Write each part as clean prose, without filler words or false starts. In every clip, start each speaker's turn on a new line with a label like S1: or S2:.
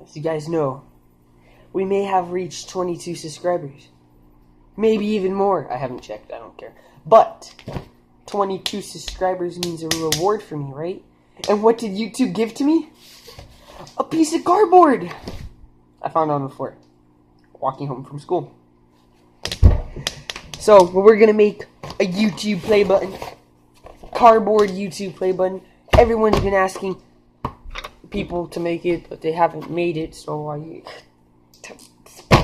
S1: as you guys know, we may have reached 22 subscribers. Maybe even more. I haven't checked, I don't care. But 22 subscribers means a reward for me, right? And what did YouTube give to me? A piece of cardboard! I found it on the floor, walking home from school. So, we're gonna make a YouTube play button. Cardboard YouTube play button. Everyone's been asking people to make it, but they haven't made it, so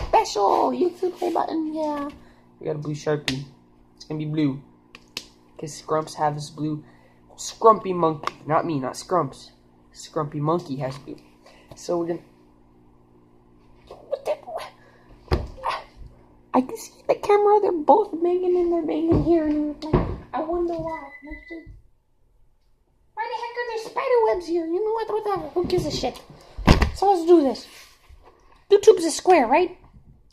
S1: special YouTube play button, yeah. We got a blue Sharpie. It's gonna be blue. Because Scrumps has blue. Scrumpy Monkey. Not me, not Scrumps. Scrumpy Monkey has blue. So we're gonna... I can see the camera. They're both banging and they're banging here. And I wonder why. Why the heck are there spider webs here? You know what? Whatever. Who gives a shit? So let's do this. YouTube's a square, right?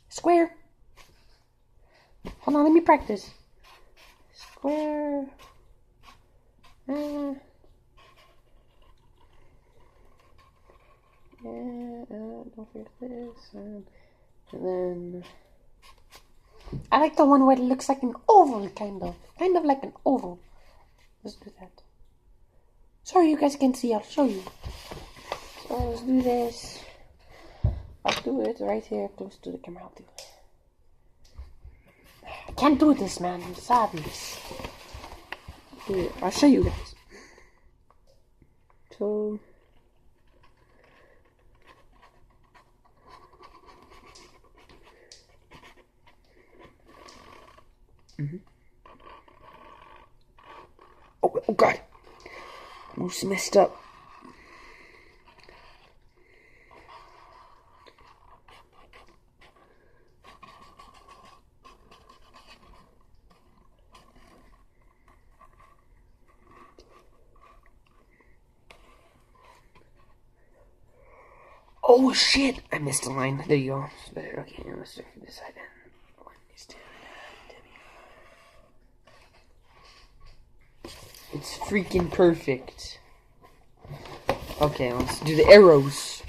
S1: Square. Hold on, let me practice. Square. Don't forget this. And then I like the one where it looks like an oval, kind of like an oval. Let's do that. Sorry, you guys can't see. I'll show you. So let's do this. I'll do it right here, close to the camera. I'll do it. I can't do this, man. It's obvious. I'll show you guys. So. Oh God. Almost messed up. Oh shit! I missed a line. There you go. Okay, let's start from this side. It's freaking perfect. Okay, let's do the arrows.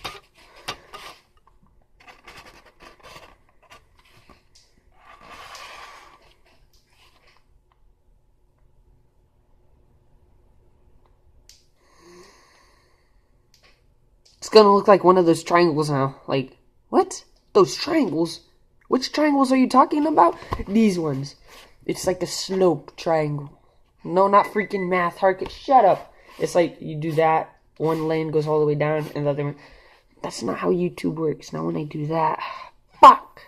S1: It's gonna look like one of those triangles now. Like, what? Those triangles? Which triangles are you talking about? These ones. It's like a slope triangle. No, not freaking math. Shut up. It's like you do that. One lane goes all the way down, and the other one. That's not how YouTube works. Now when I do that, fuck.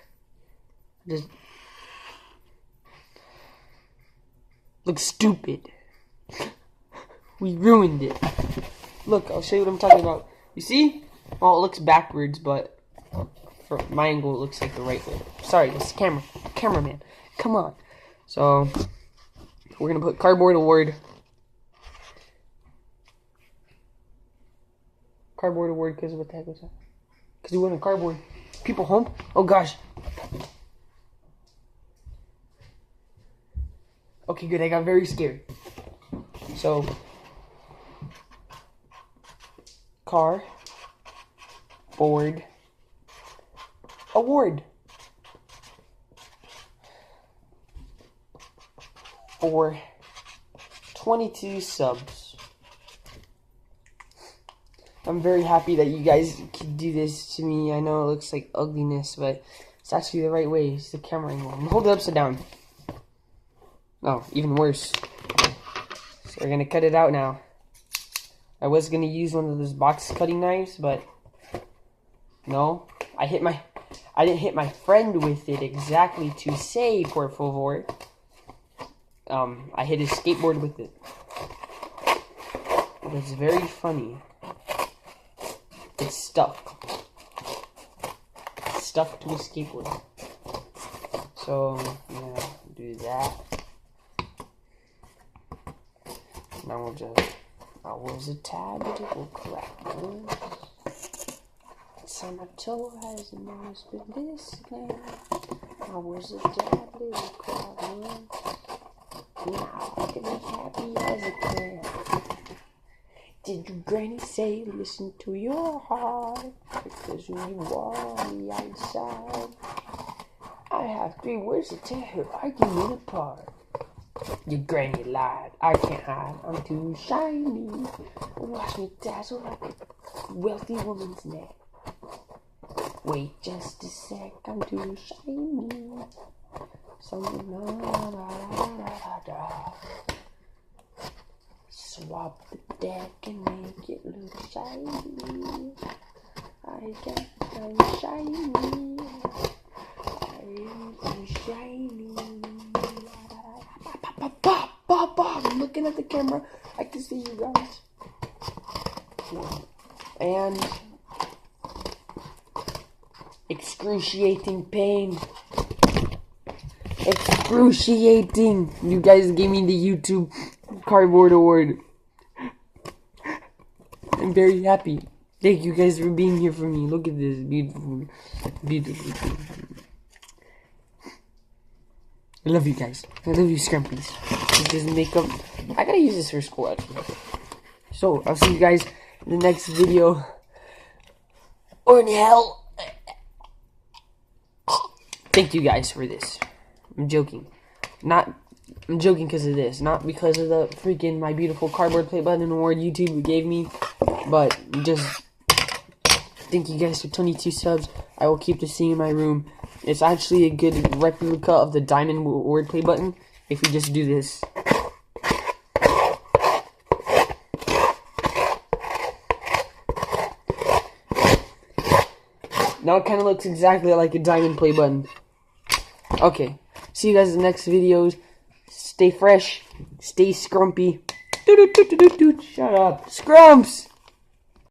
S1: Just looks stupid. We ruined it. Look, I'll show you what I'm talking about. You see? Oh, it looks backwards, but for my angle, it looks like the right way. Sorry, this cameraman. Come on. So we're gonna put cardboard award. Cardboard award, because what the heck was that? Because we went on cardboard. People home? Oh gosh. Okay, good. I got very scared. So, car, board, award. For 22 subs. I'm very happy that you guys could do this to me. I know it looks like ugliness, but it's actually the right way. It's the camera angle. Hold it upside down. Oh, even worse. So we're gonna cut it out now. I was gonna use one of those box cutting knives, but no. I didn't hit my friend with it exactly to say por favor. I hit his skateboard with it. It was very funny. It's stuck. It's stuck to his skateboard. So, yeah, do that. Now we'll just... where's the tab? We'll crack this. Sanato has always been this game. Where's the tab? We'll crack this. Now I can be happy as a kid. Did your granny say listen to your heart? Because when you want me outside, I have 3 words to tell her, arguing apart. Your granny lied, I can't hide, I'm too shiny. Watch me dazzle like a wealthy woman's neck. Wait just a sec, I'm too shiny. Something swap the deck and make it look shiny. I'm shiny. I'm shiny. I'm looking at the camera. I can see you guys. And excruciating pain. Excruciating. You guys gave me the YouTube Cardboard Award. I'm very happy. Thank you guys for being here for me. Look at this beautiful, beautiful thing. I love you guys. I love you, Scrumpies. This makeup. I gotta use this for school, actually. So, I'll see you guys in the next video. Or in hell. Thank you guys for this. I'm joking. I'm joking because of this. Not because of the freaking My Beautiful Cardboard Play Button Award YouTube gave me. But, just thank you guys for 22 subs. I will keep this thing in my room. It's actually a good replica of the Diamond Wordplay button if we just do this. Now it kind of looks exactly like a Diamond play button. Okay, see you guys in the next videos. Stay fresh, stay scrumpy. Shut up, Scrumps!